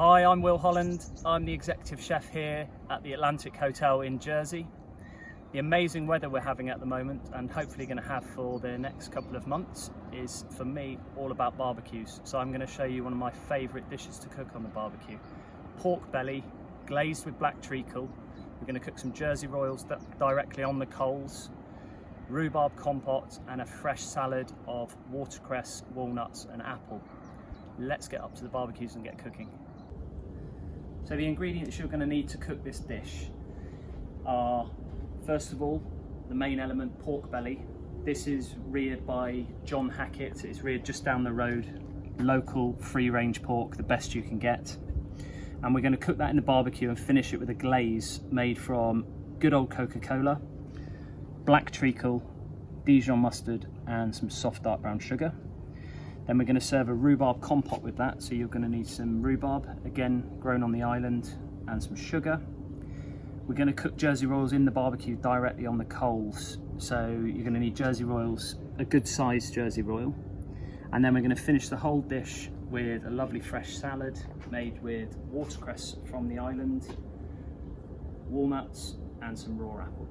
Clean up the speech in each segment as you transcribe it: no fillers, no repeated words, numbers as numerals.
Hi, I'm Will Holland. I'm the executive chef here at the Atlantic Hotel in Jersey. The amazing weather we're having at the moment, and hopefully going to have for the next couple of months, is for me all about barbecues. So I'm going to show you one of my favourite dishes to cook on the barbecue. Pork belly glazed with black treacle. We're going to cook some Jersey Royals directly on the coals, rhubarb compote and a fresh salad of watercress, walnuts and apple. Let's get up to the barbecues and get cooking. So the ingredients you're going to need to cook this dish are, first of all, the main element, pork belly. This is reared by John Hackett. It's reared just down the road, local free-range pork, the best you can get. And we're going to cook that in the barbecue and finish it with a glaze made from good old Coca-Cola, black treacle, Dijon mustard and some soft dark brown sugar. Then we're going to serve a rhubarb compote with that, so you're going to need some rhubarb, again grown on the island, and some sugar. We're going to cook Jersey Royals in the barbecue directly on the coals, so you're going to need Jersey Royals, a good sized Jersey Royal. And then we're going to finish the whole dish with a lovely fresh salad made with watercress from the island, walnuts and some raw apple.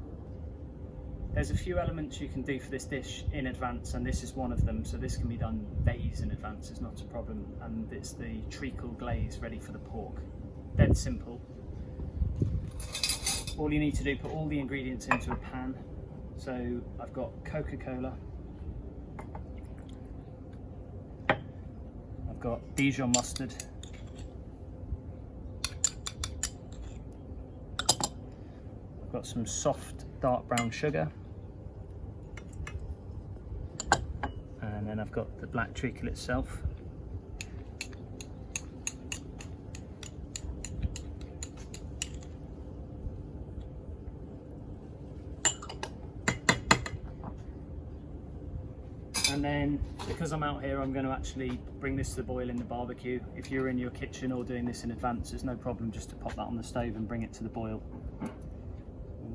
There's a few elements you can do for this dish in advance, and this is one of them, so this can be done days in advance, it's not a problem. And it's the treacle glaze ready for the pork. Dead simple. All you need to do, put all the ingredients into a pan. So I've got Coca-Cola, I've got Dijon mustard, I've got some soft dark brown sugar, and then I've got the black treacle itself. And then, because I'm out here, I'm going to actually bring this to the boil in the barbecue. If you're in your kitchen or doing this in advance, there's no problem just to pop that on the stove and bring it to the boil.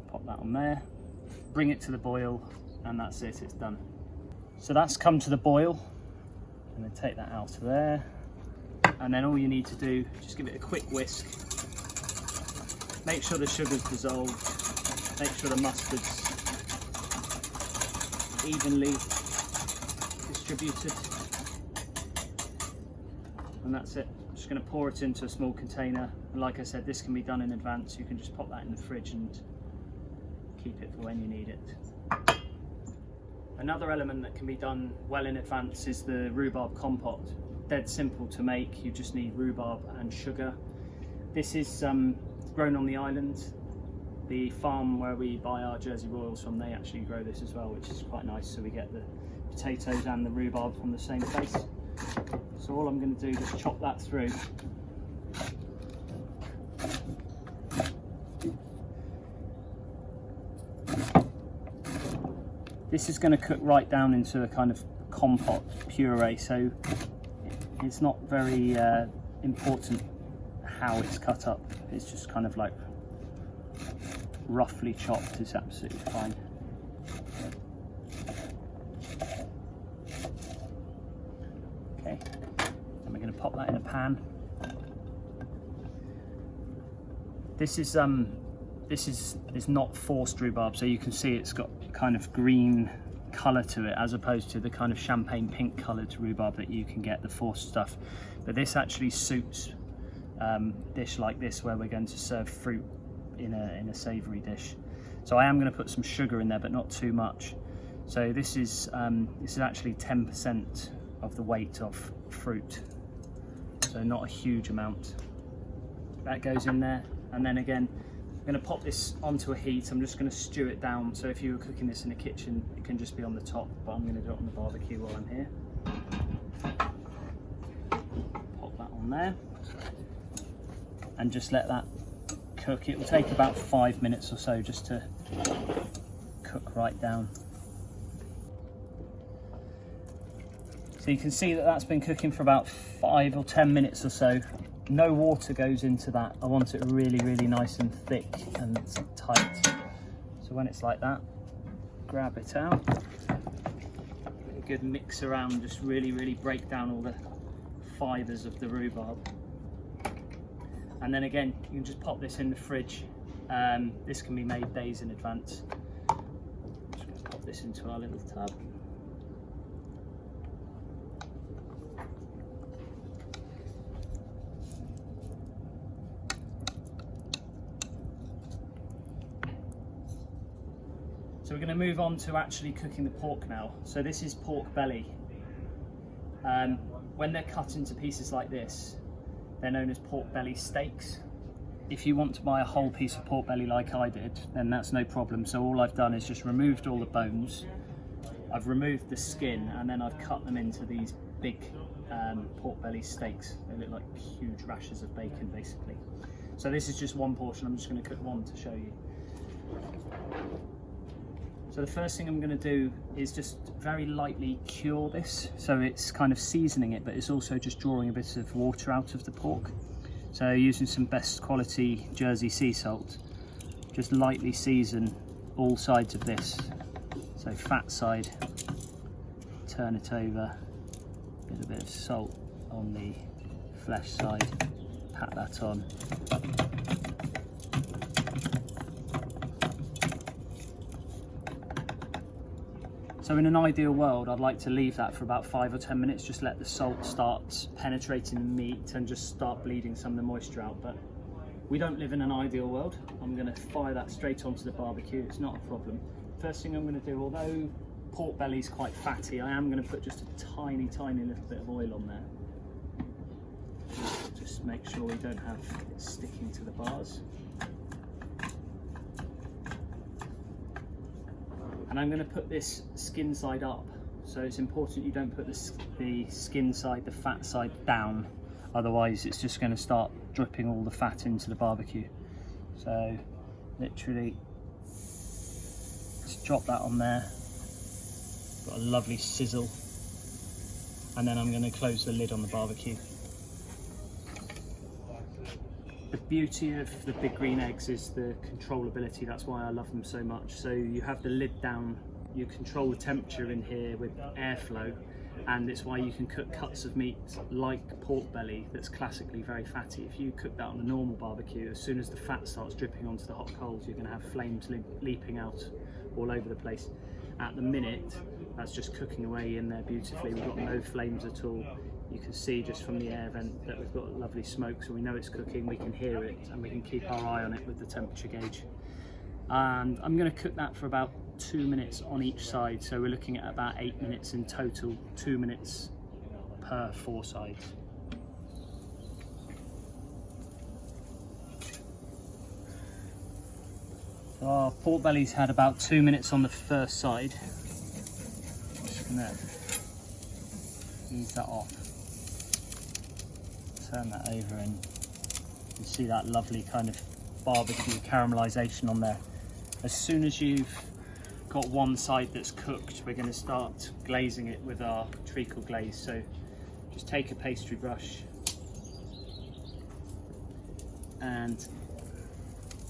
Pop that on there, bring it to the boil, and that's it, it's done. So that's come to the boil. I'm going to take that out of there, and then all you need to do, just give it a quick whisk. Make sure the sugar's dissolved, make sure the mustard's evenly distributed, and that's it. I'm just going to pour it into a small container, and like I said, this can be done in advance. You can just pop that in the fridge and keep it for when you need it. Another element that can be done well in advance is the rhubarb compote. Dead simple to make, you just need rhubarb and sugar. This is grown on the island. The farm where we buy our Jersey Royals from, they actually grow this as well, which is quite nice, so we get the potatoes and the rhubarb from the same place. So all I'm going to do is just chop that through. This is going to cook right down into a kind of compote puree, so it's not very important how it's cut up. It's just kind of like roughly chopped is absolutely fine. Okay, and we're going to pop that in a pan. This is not forced rhubarb, so you can see it's got kind of green colour to it, as opposed to the kind of champagne pink coloured rhubarb that you can get, the forced stuff. But this actually suits dish like this, where we're going to serve fruit in a savoury dish. So I am going to put some sugar in there, but not too much. So this is actually 10% of the weight of fruit, so not a huge amount. That goes in there, and then again, I'm going to pop this onto a heat. I'm just going to stew it down, so if you were cooking this in the kitchen, it can just be on the top, but I'm going to do it on the barbecue while I'm here. Pop that on there, and just let that cook. It will take about 5 minutes or so just to cook right down. So you can see that that's been cooking for about 5 or 10 minutes or so. No water goes into that. I want it really, really nice and thick and tight. So when it's like that, grab it out. Give it a good mix around, just really, really break down all the fibres of the rhubarb. And then again, you can just pop this in the fridge. This can be made days in advance. Just going to pop this into our little tub. So we're going to move on to actually cooking the pork now. So this is pork belly. When they're cut into pieces like this, they're known as pork belly steaks. If you want to buy a whole piece of pork belly like I did, then that's no problem. So all I've done is just removed all the bones, I've removed the skin, and then I've cut them into these big pork belly steaks. They look like huge rashers of bacon basically. So this is just one portion. I'm just going to cook one to show you. So the first thing I'm going to do is just very lightly cure this. So it's kind of seasoning it, but it's also just drawing a bit of water out of the pork. So using some best quality Jersey sea salt, just lightly season all sides of this. So fat side, turn it over, get a bit of salt on the flesh side, pat that on. So in an ideal world, I'd like to leave that for about 5 or 10 minutes, just let the salt start penetrating the meat and just start bleeding some of the moisture out. But we don't live in an ideal world. I'm going to fire that straight onto the barbecue. It's not a problem. First thing I'm going to do, although pork belly is quite fatty, I am going to put just a tiny little bit of oil on there. Just make sure we don't have it sticking to the bars. And I'm going to put this skin side up, so it's important you don't put the skin side, the fat side down, otherwise it's just going to start dripping all the fat into the barbecue. So literally just drop that on there, got a lovely sizzle, and then I'm going to close the lid on the barbecue. The beauty of the big green eggs is the controllability. That's why I love them so much. So you have the lid down, you control the temperature in here with airflow, and it's why you can cook cuts of meat like pork belly that's classically very fatty. If you cook that on a normal barbecue, as soon as the fat starts dripping onto the hot coals, you're going to have flames leaping out all over the place. At the minute, that's just cooking away in there beautifully. We've got no flames at all. You can see just from the air vent that we've got lovely smoke, so we know it's cooking, we can hear it, and we can keep our eye on it with the temperature gauge. And I'm going to cook that for about 2 minutes on each side, so we're looking at about 8 minutes in total, 2 minutes per 4 sides. So our pork belly's had about 2 minutes on the first side. Just going to ease that off. Turn that over, and you see that lovely kind of barbecue caramelization on there. As soon as you've got one side that's cooked, we're going to start glazing it with our treacle glaze. So just take a pastry brush and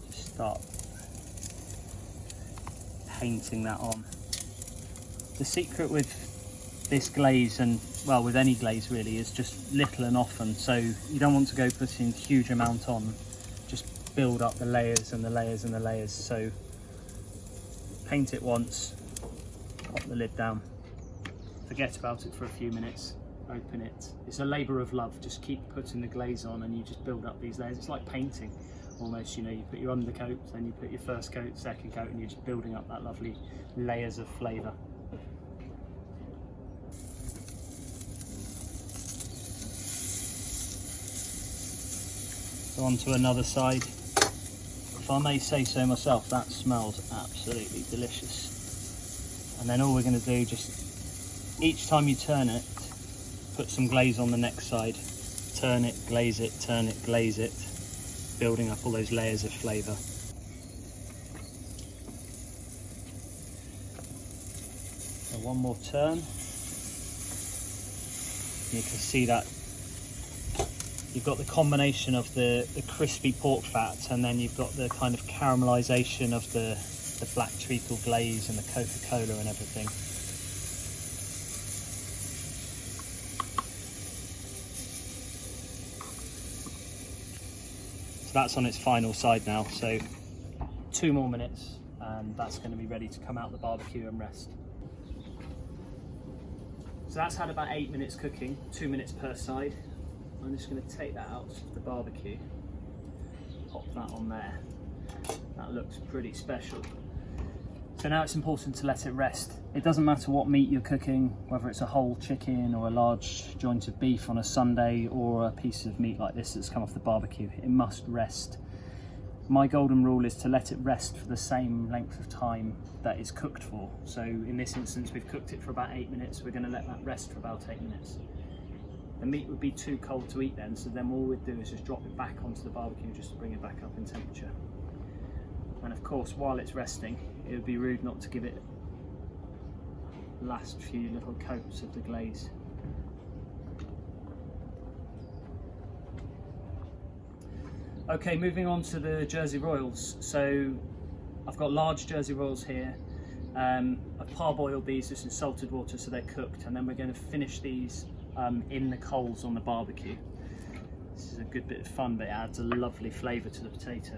just start painting that on. The secret with this glaze, and well, with any glaze really, is just little and often. So you don't want to go putting huge amount on, just build up the layers and the layers and the layers. So paint it once, pop the lid down, forget about it for a few minutes, open it. It's a labour of love. Just keep putting the glaze on and you just build up these layers. It's like painting almost, you know, you put your undercoat, then you put your first coat, second coat, and you're just building up that lovely layers of flavour. So on to another side. If I may say so myself, that smells absolutely delicious. And then all we're going to do, just each time you turn it, put some glaze on the next side, turn it, glaze it, turn it, glaze it, building up all those layers of flavour. So one more turn. You can see that you've got the combination of the crispy pork fat, and then you've got the kind of caramelisation of the black treacle glaze and the Coca-Cola and everything. that's on its final side now, so 2 more minutes and that's going to be ready to come out the barbecue and rest. So that's had about 8 minutes cooking, 2 minutes per side. I'm just going to take that out of the barbecue, pop that on there. That looks pretty special. So now it's important to let it rest. It doesn't matter what meat you're cooking, whether it's a whole chicken or a large joint of beef on a Sunday or a piece of meat like this that's come off the barbecue, it must rest. My golden rule is to let it rest for the same length of time that it's cooked for. So in this instance, we've cooked it for about 8 minutes. We're going to let that rest for about 8 minutes. The meat would be too cold to eat then, so then all we'd do is just drop it back onto the barbecue just to bring it back up in temperature. And of course, while it's resting, it would be rude not to give it last few little coats of the glaze. Okay, moving on to the Jersey Royals. So I've got large Jersey Royals here. I've parboiled these just in salted water so they're cooked, and then we're going to finish these in the coals on the barbecue. This is a good bit of fun, but it adds a lovely flavour to the potato.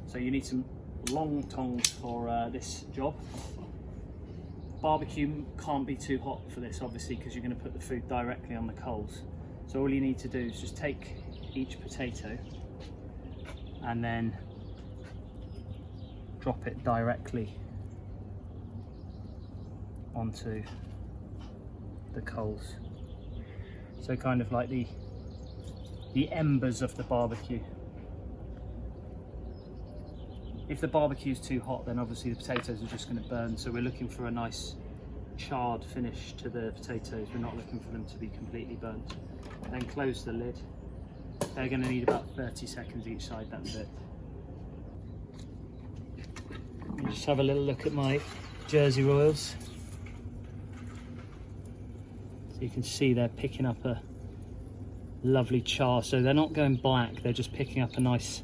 So you need some long tongs for this job. Barbecue can't be too hot for this, obviously, because you're going to put the food directly on the coals. So all you need to do is just take each potato and then drop it directly onto the coals. So kind of like the embers of the barbecue. If the barbecue is too hot, then obviously the potatoes are just going to burn, so we're looking for a nice charred finish to the potatoes. We're not looking for them to be completely burnt. Then close the lid. They're going to need about 30 seconds each side, that's it. Just have a little look at my Jersey Royals. So you can see they're picking up a lovely char, so they're not going black, they're just picking up a nice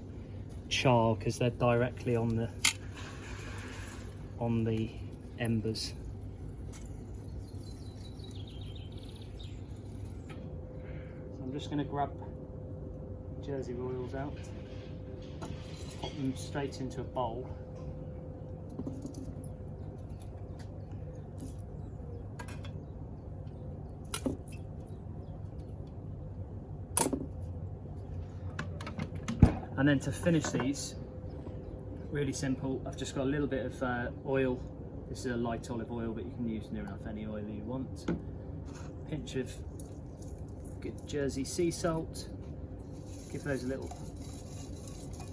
char because they're directly on the embers. So I'm just going to grab Jersey Royals out, pop them straight into a bowl. And then to finish these, really simple, I've just got a little bit of oil. This is a light olive oil, but you can use near enough any oil you want. Pinch of good Jersey sea salt. Give those a little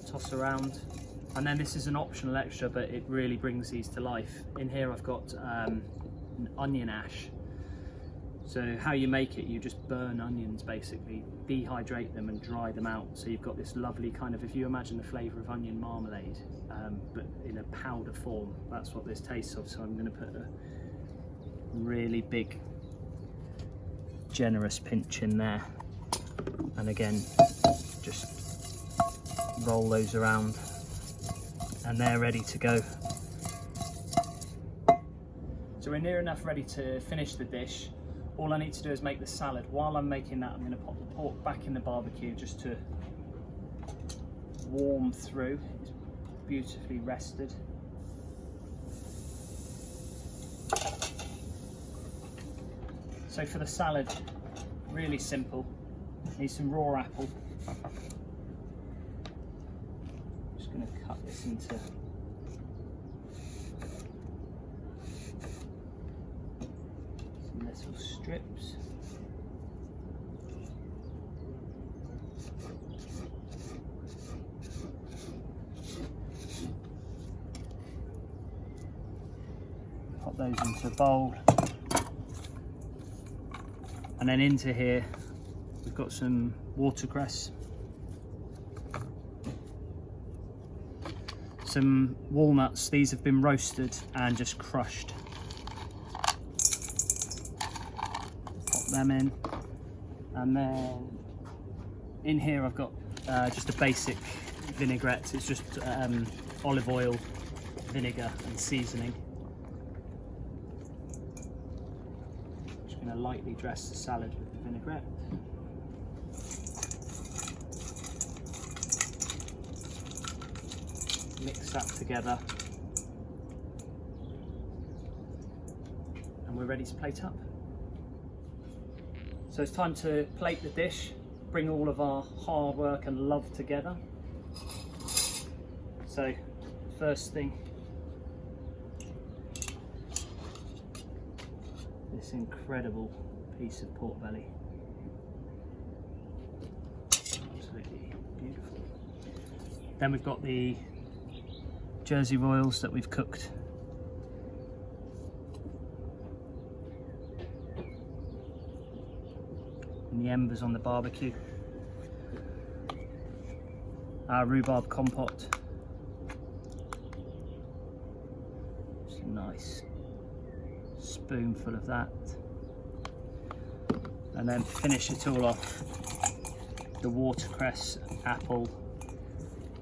toss around. And then this is an optional extra, but it really brings these to life. In here I've got an onion ash. So how you make it, you just burn onions basically, dehydrate them and dry them out. So you've got this lovely kind of, if you imagine the flavour of onion marmalade, but in a powder form, that's what this tastes of. So I'm going to put a really big, generous pinch in there. And again, just roll those around and they're ready to go. So we're near enough ready to finish the dish. All I need to do is make the salad. While I'm making that, I'm going to pop the pork back in the barbecue just to warm through. It's beautifully rested. So for the salad, really simple. Need some raw apple. Just going to cut this into little strips. Pop those into a bowl. And then into here we've got some watercress, some walnuts. These have been roasted and just crushed. Them in, and then in here I've got just a basic vinaigrette. It's just olive oil, vinegar and seasoning. Just going to lightly dress the salad with the vinaigrette. Mix that together. And we're ready to plate up. So it's time to plate the dish, bring all of our hard work and love together. So first thing, this incredible piece of pork belly. Absolutely beautiful. Then we've got the Jersey Royals that we've cooked. And the embers on the barbecue. Our Rhubarb Compote. Just a nice spoonful of that. And then finish it all off, the watercress, apple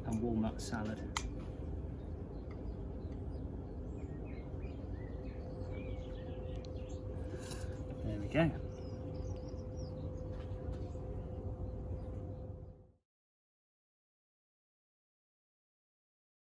and walnut salad. There we go.